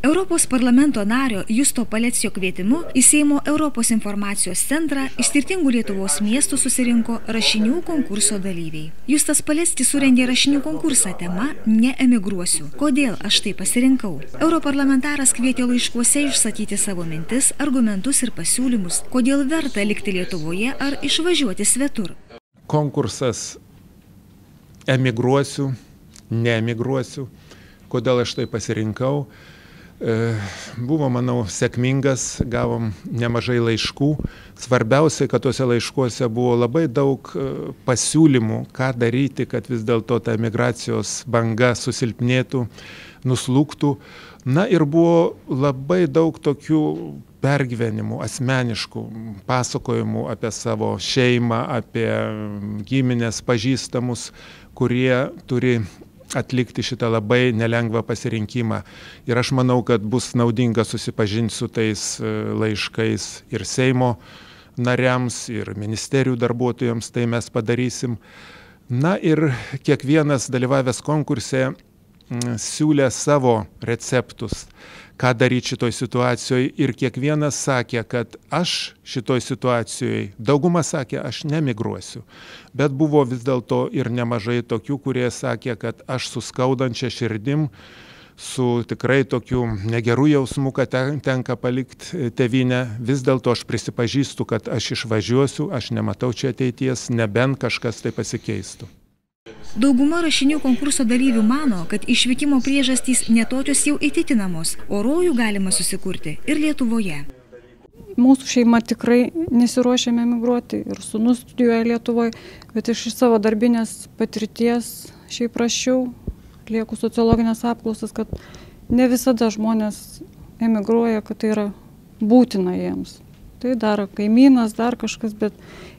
Europos parlamento nario Justo Paleckio kvietimu į Seimo Europos informacijos centrą iš skirtingų Lietuvos miestų susirinko rašinių konkurso dalyviai. Justas Paleckis surengė rašinių konkursą tema "Neemigruosiu. Kodėl aš tai pasirinkau?". Europarlamentaras kvietė laiškuose išsakyti savo mintis, argumentus ir pasiūlymus, kodėl verta likti Lietuvoje ar išvažiuoti svetur. Konkursas "Emigruosiu, neemigruosiu. Kodėl aš tai pasirinkau?" Buvo, manau, sėkmingas, gavom nemažai laiškų. Svarbiausia, kad tuose laiškuose buvo labai daug pasiūlymų, ką daryti, kad vis dėlto ta emigracijos banga susilpnėtų, nuslūgtų. Na ir buvo labai daug tokių pergyvenimų, asmeniškų pasakojimų apie savo šeimą, apie giminės pažįstamus, kurie turi atlikti šitą labai nelengvą pasirinkimą. Ir aš manau, kad bus naudinga susipažinti su tais laiškais ir Seimo nariams, ir ministerijų darbuotojams, tai mes padarysim. Na ir kiekvienas dalyvavęs konkurse siūlė savo receptus, ką daryti šitoj situacijoje, ir kiekvienas sakė, kad aš šitoj situacijoje, dauguma sakė, aš nemigruosiu, bet buvo vis dėlto ir nemažai tokių, kurie sakė, kad aš su skaudančia širdim, su tikrai tokiu negeru jausmu, kad tenka palikti tėvynę, vis dėlto aš prisipažįstu, kad aš išvažiuosiu, aš nematau čia ateities, nebent kažkas tai pasikeistų. Dauguma rašinių konkurso dalyvių mano, kad išvykimo priežastys netokios jau įtikinamos, o rojų galima susikurti ir Lietuvoje. Mūsų šeima tikrai nesiruošėme emigruoti ir sūnus studijuoja Lietuvoje, bet iš savo darbinės patirties šiaip rašiau, lieku sociologinės apklausas, kad ne visada žmonės emigruoja, kad tai yra būtina jiems. Tai dar kaimynas, dar kažkas, bet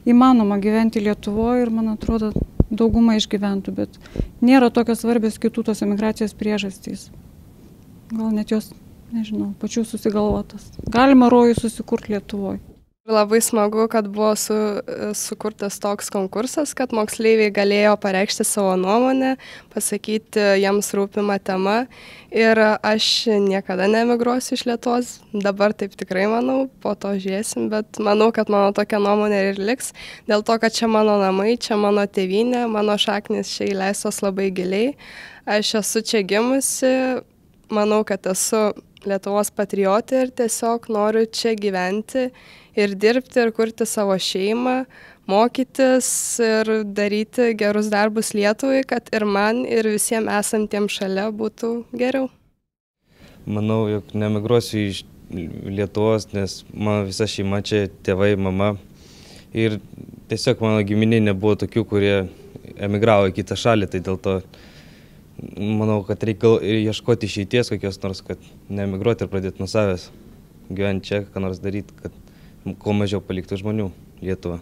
įmanoma gyventi Lietuvoje ir, man atrodo, dauguma išgyventų, bet nėra tokios svarbios kitų tos emigracijos priežastys. Gal net jos, nežinau, pačių susigalvotas. Galima rojų susikurti Lietuvoje. Labai smagu, kad buvo sukurtas toks konkursas, kad moksleiviai galėjo pareikšti savo nuomonę, pasakyti jiems rūpimą temą. Ir aš niekada neemigruosiu iš Lietuvos, dabar taip tikrai manau, po to žiūrėsim, bet manau, kad mano tokia nuomonė ir liks, dėl to, kad čia mano namai, čia mano tėvynė, mano šaknis čia įleistos labai giliai. Aš esu čia gimusi, manau, kad esu Lietuvos patriotė ir tiesiog noriu čia gyventi ir dirbti ir kurti savo šeimą, mokytis ir daryti gerus darbus Lietuvai, kad ir man, ir visiems esantiems šalia būtų geriau. Manau, jog nemigruosiu iš Lietuvos, nes mano visa šeima čia, tėvai, mama. Ir tiesiog mano giminiai nebuvo tokių, kurie emigravo į kitą šalį, tai dėl to manau, kad reikia ieškoti išeities kokios nors, kad neemigruoti ir pradėti nuo savęs gyventi čia, ką nors daryti, kad kuo mažiau paliktų žmonių Lietuvą.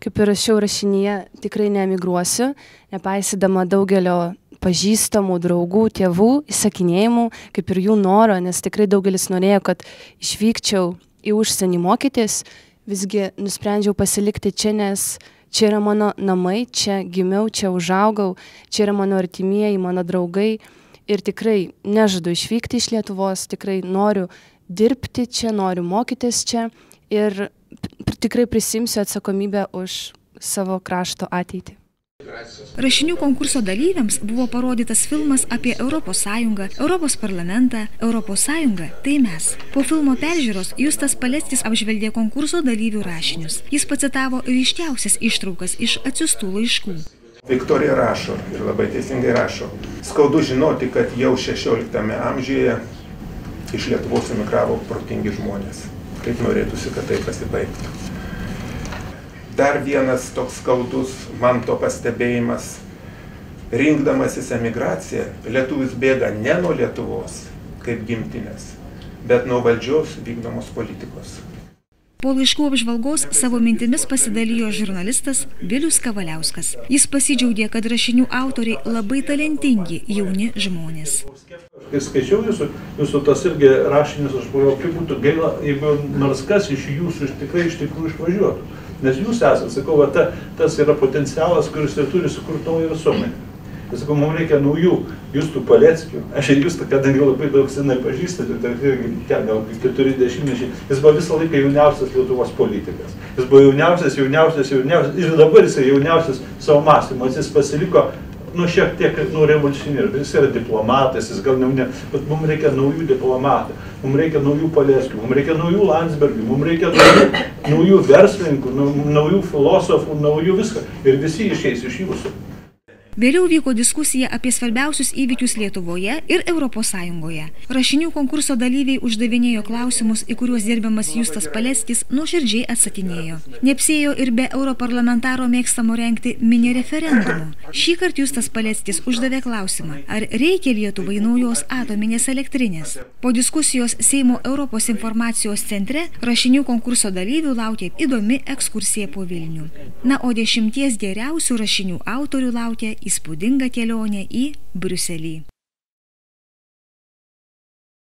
Kaip ir rašiau rašinyje, tikrai neemigruosiu, nepaisydama daugelio pažįstamų, draugų, tėvų įsakinėjimų, kaip ir jų noro, nes tikrai daugelis norėjo, kad išvykčiau į užsienį mokytis, visgi nusprendžiau pasilikti čia, nes čia yra mano namai, čia gimiau, čia užaugau, čia yra mano artimieji, mano draugai ir tikrai nežadu išvykti iš Lietuvos, tikrai noriu dirbti čia, noriu mokytis čia ir tikrai prisimsiu atsakomybę už savo krašto ateitį. Rašinių konkurso dalyviams buvo parodytas filmas apie Europos Sąjungą, Europos parlamentą, Europos Sąjungą - tai mes. Po filmo peržiūros Justas Paleckis apžvelgė konkurso dalyvių rašinius. Jis pacitavo ryškiausias ištraukas iš atsiųstų laiškų. Viktorija rašo ir labai teisingai rašo. Skaudu žinoti, kad jau 16 amžiuje iš Lietuvos emigravo protingi žmonės. Kaip norėtųsi, kad tai pasibaigtų. Dar vienas toks skaudus man to pastebėjimas. Rinkdamasis emigraciją, lietuvis bėga ne nuo Lietuvos kaip gimtinės, bet nuo valdžios vykdomos politikos. Po laiškų apžvalgos savo mintimis pasidalijo žurnalistas Vilius Kavaliauskas. Jis pasidžiaugė, kad rašinių autoriai labai talentingi jauni žmonės. Kai skaičiau jūsų tas irgi rašinius, aš galvoju, kaip būtų gaila, jeigu nors kas iš jūsų tikrai iš tikrųjų išvažiuotų. Nes jūs esate, sakau, tas yra potencialas, kuris ir turi sukurti naują visuomenę. Tai sakau, mums reikia naujų Justų Paleckių. Aš ir Justą, kadangi labai daug senai pažįstate, tai gal 40 mečiai, jis buvo visą laiką jauniausias Lietuvos politikas. Jis buvo jauniausias ir dabar jis jauniausias savo mąstymo. Jis pasiliko šiek tiek revoliucionierius. Jis yra diplomatas, jis gal ne, bet mums reikia naujų diplomatų, mums reikia naujų Paleckių, mums reikia naujų Landsbergių, mums reikia naujų verslininkų, naujų filosofų, naujų viską. Ir visi išeis iš jūsų. Vėliau vyko diskusija apie svarbiausius įvykius Lietuvoje ir Europos Sąjungoje. Rašinių konkurso dalyviai uždavinėjo klausimus, į kuriuos gerbiamas Justas Paleckis nuoširdžiai atsakinėjo. Neapsėjo ir be europarlamentaro mėgstamo rengti mini referendumų. Šįkart Justas Paleckis uždavė klausimą, ar reikia Lietuvai naujos atominės elektrinės. Po diskusijos Seimo Europos informacijos centre rašinių konkurso dalyvių laukia įdomi ekskursija po Vilnių. Na, o 10 geriausių rašinių autorių laukia įspūdinga kelionė į Briuselį.